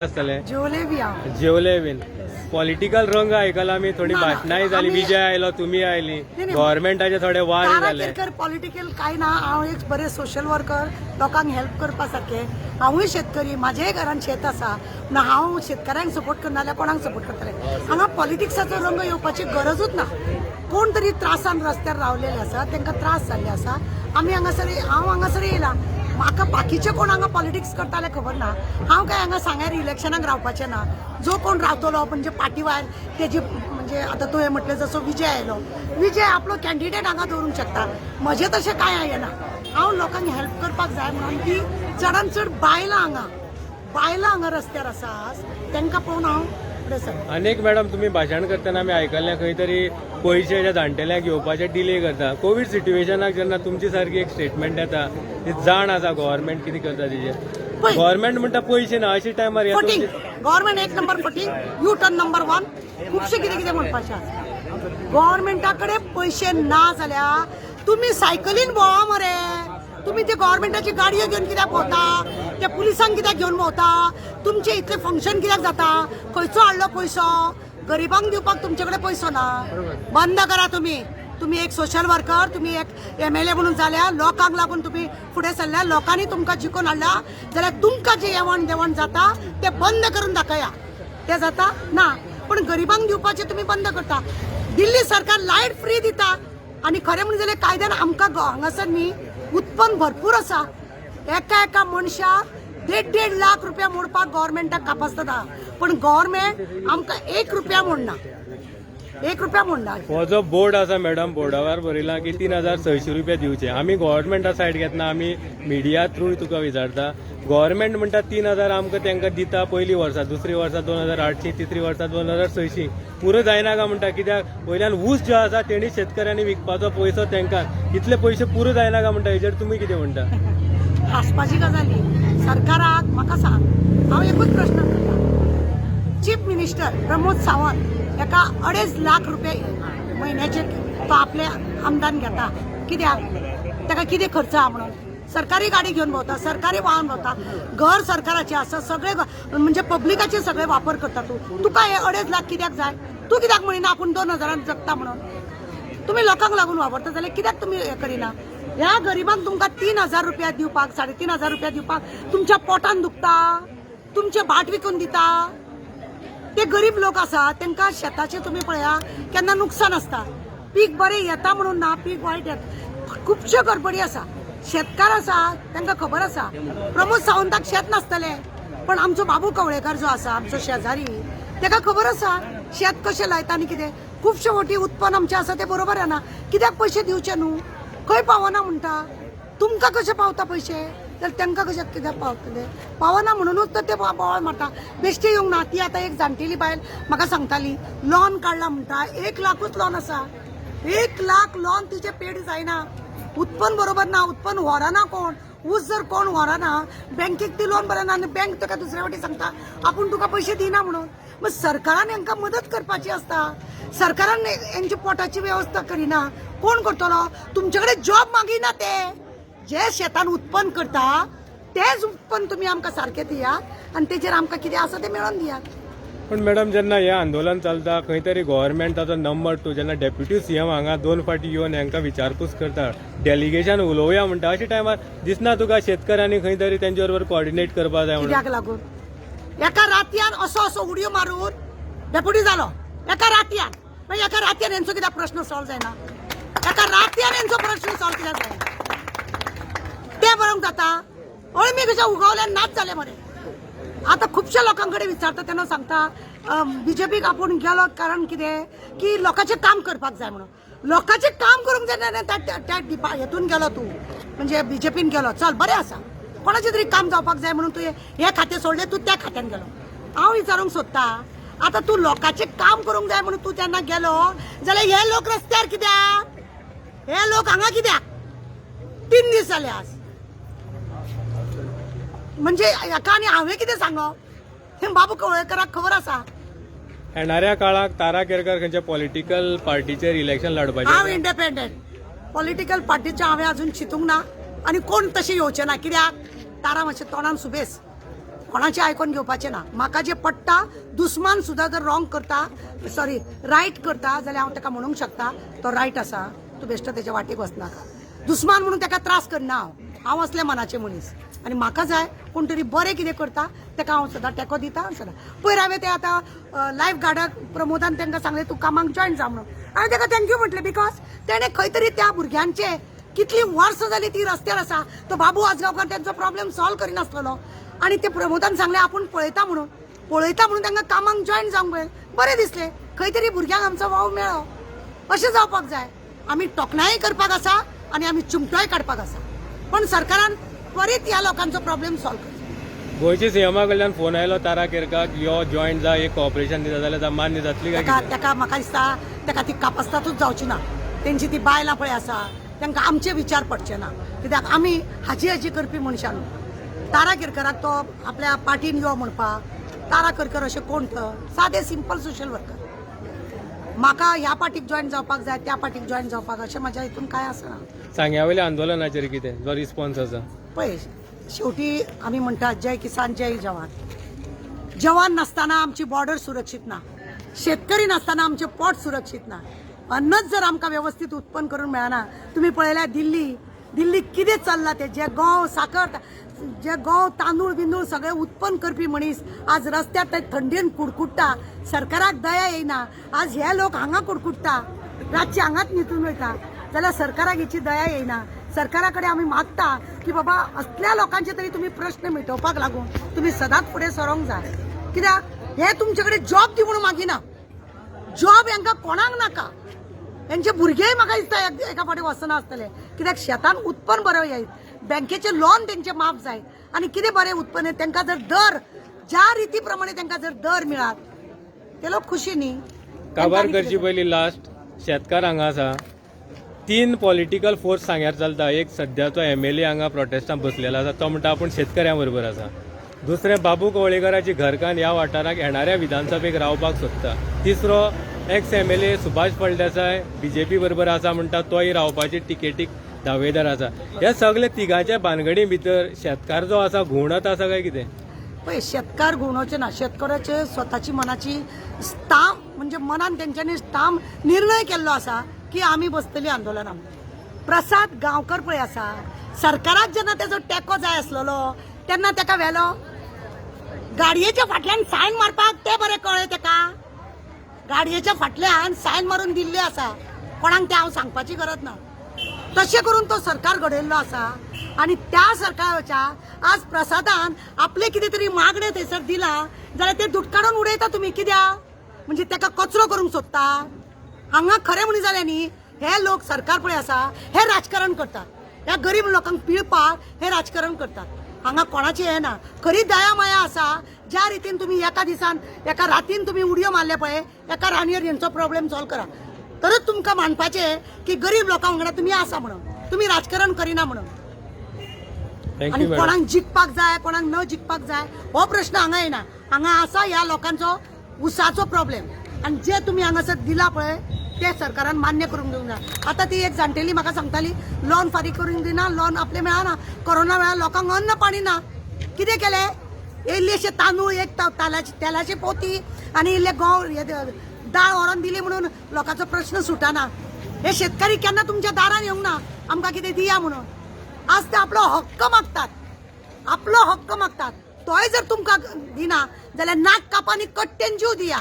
जेवले बी जेवले bin political रंग आयकला आम्ही थोडी भाषणाय झाली विजय आयलो तुम्ही आयली गव्हर्नमेंटाचे थोडे वाद झाले पॉलिटिकल काय ना हांव एक बरे सोशल वर्कर लोकांक हेल्प करपा सारखे हांवूय शेतकरी म्हाजेय घरान शेत आसा ना हांव शेतकऱ्यांक सपोर्ट करना जाल्यार कोणाक सपोर्ट करतले हांगा पॉलिटिक्साचो रंग येवपाची गरजूच ना कोण तरी त्रासान रस्त्यार रावलेले आसा तांकां त्रास जाल्ले आसा आमी हांगासर हांव हांगासर येयला म्हाका बाकीचे कोण हांगा पॉलिटिक्स करताले खबर ना हांव काय हांगा सांग्यार इलेक्शनाक रावपाचें ना जो कोण रावतलो म्हणजे पार्टी भायर तेजी म्हणजे आतां तुवें म्हटलें जसो विजय आयलो विजय आपलो कॅन्डिडेट हांगा दवरूंक शकता म्हजें तशें कांय येना हांव लोकांक हेल्प करपाक जाय म्हणून ती चडान चड बायलां हांगा रस्त्यार आसा तांकां पळोवन हांव फुडें सरता अनेक मॅडम तुम्ही भाशण करतना आमी आयकल्लें खंय तरी पयशे जे जाणटेल्यांक घेवपाचे डिले करता कोविड सिट्युएशनाक जेन्ना तुमची सारकी एक स्टेटमेंट येता ती जाण आसा गव्हर्नमेंट कितें करता तेजेर गव्हर्नमेंट म्हणटा पयशे ना अशा टायमार गव्हर्नमेंट एक नंबर फटींग यू टर्न नंबर 1 खुबशे कितें कितें म्हणपाचें आसा गव्हर्नमेंटा कडेन पयशे ना जाल्यार तुमी सायकलीन भोंवा मरे तुम्ही ते गव्हर्नमेंटाची गाडयो घेऊन कित्याक भोंवता त्या पुलिसांक कित्याक घेऊन भोंवता तुमचे इतले फंक्शन कित्याक जाता खंयचो हाडलो पयसो गरिबांक दिवपाक तुमचे कडेन पयसो ना बंद करा तुम्ही एक सोशल वर्कर तुम्ही एक MLA म्हणून जाल्या लोकांक लागून तुम्ही फुडें सरल्या लोकांनी तुमकां जिखून हाडला जाल्यार तुमकां जे येवण देवण जाता ते बंद करून दाखया ते जाता ना पण गरिबांक दिवपाचे तुम्ही बंद करता दिल्ली सरकार लायट फ्री दिता आणि खरें म्हणजे जाल्यार कायद्यान आमकां हांगासर न्ही उत्पन्न भरपूर आसा एका मनशाक 1.5 लाख रुपया मोडपाक गव्हर्नमेंटाक कापासता पण गव्हर्नमेंट आमकां 1 रुपया मोडना 1 रुपया मोडना हो जो बोर्ड आसा मॅडम बोर्डावर बरयला की 3600 रुपया दिवचे आमी गव्हर्नमेंटा सायड घेतना आमी मिडिया थ्रू तुका विचारता गव्हर्नमेंट म्हणटा 3000 आमकां तांकां दिता पयली वर्सा दुसरी वर्सा 2800 तिसरी वर्सा 2600 पुरो जायना काय म्हणटा कित्याक वयल्यान ऊस जो आसा तेणी शेतकऱ्यांनी विकपाचो पयसो तांकां इतले पयशे पुरो जायना काय म्हणटा हेजेर तुमी कितें म्हणटा हासपाची गजाली सरकाराक म्हाका सांग हांव एकूच प्रश्न करता चीफ मिनिस्टर प्रमोद सावंत एका 2.5 लाख रुपये महिन्याचे तो आपले आमदान घेता कित्याक ताका कितें खर्च आहा म्हणून सरकारी गाडी घेऊन भोवता सरकारी वाहन भोवता घर सरकाराचे आसा सगळे म्हणजे पब्लिकाचे सगळे वापर करता तुका हे 2.5 लाख कित्याक जाय तूं कित्याक म्हणिना आपूण 2000 जगता म्हणून तुम्ही लोकांक लागून वापरता जाल्यार कित्याक तुमी हे करिना ह्या गरिबांक तुमकां 3000 रुपया दिवपाक 3500 रुपया दिवपाक तुमच्या पोटान दुखता तुमचे भाट विकून दिता ते गरीब लोक आसा तांकां शेताचे तुम्ही पळया केन्ना नुकसान आसता पीक बरें येता म्हणून ना पीक वायट येता खुबश्यो गडबडी आसा शेतकार आसा तांकां खबर आसा प्रमोद सावंताक शेत नासतले पण आमचो बाबू कवळेकर जो आसा आमचो शेजारी ताका खबर आसा शेत कशें लायता आनी कितें खुबशे फावटी उत्पन्न आमचें आसा तें बरोबर येना कित्याक पयशे दिवचे न्हू खंय पावना म्हणटा तुमकां कशे पावता पयशे जाल्यार तांकां कशे कित्याक पावतले पावना म्हणूनच तर ते बोवाळ मारता बेश्टे येवंक ना ती आतां एक जाणटेली बायल म्हाका सांगताली लॉन काडला म्हणटा 1 लाखूच लॉन आसा 1 लाख लॉन तिचे पेड जायना उत्पन्न बरोबर ना उत्पन्न व्हरना कोण ऊस जर कोण व्हरना बँकेक ती लोन भरना आनी बँक ताका दुसरे फावटी सांगता आपूण तुका पयशे दिना म्हणून मग सरकारान हांकां मदत करपाची आसता सरकारान हेंची पोटाची वेवस्था करिना कोण करतलो तुमचे कडेन जॉब मागिना ते जे शेतान उत्पन्न करता तेच उत्पन्न तुम्ही आमकां सारकें दियात आनी तेजेर आमकां कितें आसा तें मेळोन दियात पण मॅडम जेन्ना हे आंदोलन चलता खंय तरी गव्हर्नमेंटाचो नंबर 2 जेन्ना डेप्युटी CM हांगा 2 फावटी येवन हांकां विचारपूस करता डेलिगेशन उलोवया म्हणटा अशा टायमार दिसना तुका शेतकऱ्यांनी खंय तरी तेंचे बरोबर कोऑर्डिनेट करपा जाय म्हणून कित्याक लागून एका रातयान असो उडयो मारून डेप्युटी जालो एका रातयान मागीर एका रातयान हेंचो कित्याक प्रश्न सॉल्व जायना एका रातयान हेंचो प्रश्न सॉल्व कित्याक जायना ते बरोवंक जाता अळमी कशें उगवल्यान नाच जाले मरे आता खुबशा लोकांकडे विचारता तेन्ना सांगता बीजेपीक आपूण गेलो कारण कितें की लोकांचें काम करपाक जाय म्हणून लोकांचें काम करूंक जाय त्या हेतून गेलो तूं म्हणजे बीजेपीन गेलो चल बरें आसा कोणाचें तरी काम जावपाक जाय म्हणून तुवें हे खातें सोडलें तूं त्या खात्यान गेलो हांव विचारूंक सोदता आतां तूं लोकांचें काम करूंक जाय म्हणून तूं तेन्ना गेलो जाल्यार हे लोक रस्त्यार कित्याक हे लोक हांगा कित्याक 3 दीस जाले आज म्हणजे हेका आनी हांवें कितें सांगप हें बाबू कवळेकराक खबर आसा येणाऱ्या काळाक तारा केरकर खंयच्या पॉलिटिकल पार्टीचेर इलेक्शन लडपाचें हांव इंडिपेंडंट पॉलिटिकल पार्टीचें हांवें अजून चिंतूंक ना आनी कोण तशें येवचें ना कित्याक तारा मातशें तोंडान सुबेस कोणाचे आयकून घेवपाचे ना. म्हाका जे पडटा दुस्मान सुद्धा जर रॉंग करता सॉरी रायट करता जाल्यार हांव ताका म्हणूंक शकता तो रायट आसा, तूं बेश्ट तेच्या वाटेक वचनाका. दुस्मान म्हणून ताका त्रास करना हांव असले मनाचे मनीस. आनी म्हाका जाय कोण तरी बरें कितें करता ताका हांव सदां तेंको दिता सदां. पयर हांवें ते आतां लायफ गार्डाक प्रमोदान तांकां सांगलें तूं कामाक जॉयन जा म्हणून. हांवें ताका थँक्यू म्हटलें बिकॉज तेणें खंय तरी त्या भुरग्यांचे कितलीं वर्सां जालीं ती रस्त्यार आसा. तो बाबू आजगांवकार त्यांचो प्रॉब्लेम सॉल्व करिनासलो आनी ते प्रमोदान सांगलें आपूण पळयता म्हणून तांकां कामाक जॉयन जावंक बरें दिसलें. खंय तरी भुरग्यांक आमचो वाव मेळ्ळो. अशें जावपाक जाय. आमी टोकणाय करपाक आसा आनी आमी चिमटोय काडपाक आसा, पण सरकारान त्वरीत ह्या लोकांचो प्रॉब्लेम सॉल्व करचो. गोंयच्या सीएमा कडल्यान फोन आयलो तारा केरकाक यो जॉयन जा, एक कॉपरेशन दिता जाल्यार मान्य जातली काय? ताका म्हाका दिसता ताका ती कापास्तातूच जावची ना. तेंची ती बायलां पळय आसा तांकां आमचे विचार पडचे ना. कित्याक आमी हाजी करपी मनशां न्हू. तारा केरकराक तो आपल्या पार्टीन यो म्हणपाक, तारा केरकर अशें कोण तर सादे सिंपल सोशल वर्कर. म्हाका ह्या पार्टीक जॉयन जावपाक जाय त्या पार्टीक जॉयन जावपाक अशें म्हाज्या हितून काय आसना. सांग्यावयल्या आंदोलनाचेर कितें जो रिस्पॉन्स आसा? पळय शेवटी आमी म्हणटात जय किसान जय जवान. जवान नासतना आमची बॉर्डर सुरक्षीत ना, शेतकरी नासतना आमचें पोट सुरक्षीत ना. अन्नच जर आमकां व्यवस्थीत उत्पन्न करून मेळना. तुमी पळयल्यार दिल्ली कितें चल्लां ते जे गंव साकर जे गंव तांदूळ बिंदूळ सगळे उत्पन्न करपी मनीस आज रस्त्यार ते थंडीन कुडकुडटा. सरकाराक दया येयना. आज हे लोक हांगा कुडकुडटा, रातचे हांगाच न्हिदून वयता जाल्यार सरकाराक हेची दया येयना. सरकारा कडेन आमी मागता की बाबा असल्या लोकांचे तरी तुमी प्रश्न मिटोवपाक लागून तुमी सदांच फुडें सरोंक जाय. कित्याक हे तुमचे कडेन जॉब दी म्हणून मागिना. जॉब हांकां कोणाक नाका. तेंचे भुरगेय म्हाका दिसता एका फावटी वचना आसतले. कित्याक शेतान उत्पन्न बरें येयत, बँकेचे लोन तेंचे माफ जायत आनी कितें बरें उत्पन्न येत. तांकां जर दर ज्या रिती प्रमाणे तांकां जर दर मेळत ते लोक खुशी न्ही. काबार करची पयली लास्ट शेतकार हांगा आसा. 3 पॉलिटिकल फोर्स सांग्यार चलता. एक सद्याचो MLA हांगा प्रोटेस्टांत बसलेलो आसा, तो म्हणटा आपूण शेतकऱ्यां बरोबर आसा. दुसरें बाबू कवळेकराची घरकान्न ह्या वाठाराक येणाऱ्या विधानसभेक रावपाक सोदता. तिसरो x MLA Subhash Phaldesai BJP बरोबर आसा म्हणटा, तोय रावपाची टिकेटीक दावेदार आसा. ह्या सगळे तिगांच्या भानगडी भितर शेतकार जो आसा घुंवडत आसा काय कितें? पळय शेतकार घुंवडोवचे ना. शेतकऱ्याचे स्वताची मनाची स्थाम म्हणजे मनान तेंच्यांनी स्थाम निर्णय केल्लो आसा की आमी बसतली आंदोलनां. प्रसाद गांवकर पळय आसा, सरकाराक जेन्ना तेजो टेको जाय आसलेलो तेन्ना ताका व्हेलो गाडयेच्या फाटल्यान सायन मारपाक. ते बरें कळ्ळें ताका. गाडयेच्या फाटल्यान सायन मारून दिल्ले आसा. कोणाक ते हांव सांगपाची गरज ना. तशें करून तो सरकार घडयल्लो आसा आनी त्या सरकाराच्या आज प्रसादान आपले कितें तरी मागणे थंयसर दिला जाल्यार ते दुडकाडून उडयता तुमी. कित्याक म्हणजे ताका कचरो करूंक सोदता. हांगा खरें म्हणून जालें न्ही, हे लोक सरकार पळय आसा हे राजकारण करतात. ह्या गरीब लोकांक पिळपाक हे राजकारण करतात. हांगा कोणाचें हें ना. खरी दया माया आसा. ज्या रितीन तुमी एका दिसान एका रातीन तुमी उडयो मारले पळय, एका राणयेर हेंचो प्रॉब्लेम सॉल्व करा. तरच तुमकां मानपाचें की गरीब लोकां वांगडा तुमी आसा म्हणून, तुमी राजकारण करिना म्हणून. आनी कोणाक जिखपाक जाय कोणाक न जिखपाक जाय हो प्रश्न हांगा येना. हांगा आसा ह्या लोकांचो उसाचो प्रॉब्लेम आनी जे तुमी हांगासर दिला पळय ते सरकारान मान्य करूंक दिवंक जाय. आतां ती एक जाणटेली म्हाका सांगताली लोन फारीक करूंक दिना, लोन आपले मेळना. कोरोना वेळार लोकांक अन्न पाणी ना. कितें केलें? इल्लेशे तांदूळ, एक तेलाची पोती आनी इल्ले दाळ व्हरोन दिली म्हणून लोकांचो प्रश्न सुटना. हे शेतकरी केन्ना तुमच्या दारान येवंक ना आमकां कितें दिया म्हणून. आज ते आपलो हक्क मागतात. आपलो हक्क मागतात. तोय जर तुमकां दिना जाल्यार नाक कापानी कट्टेन जीव दिया.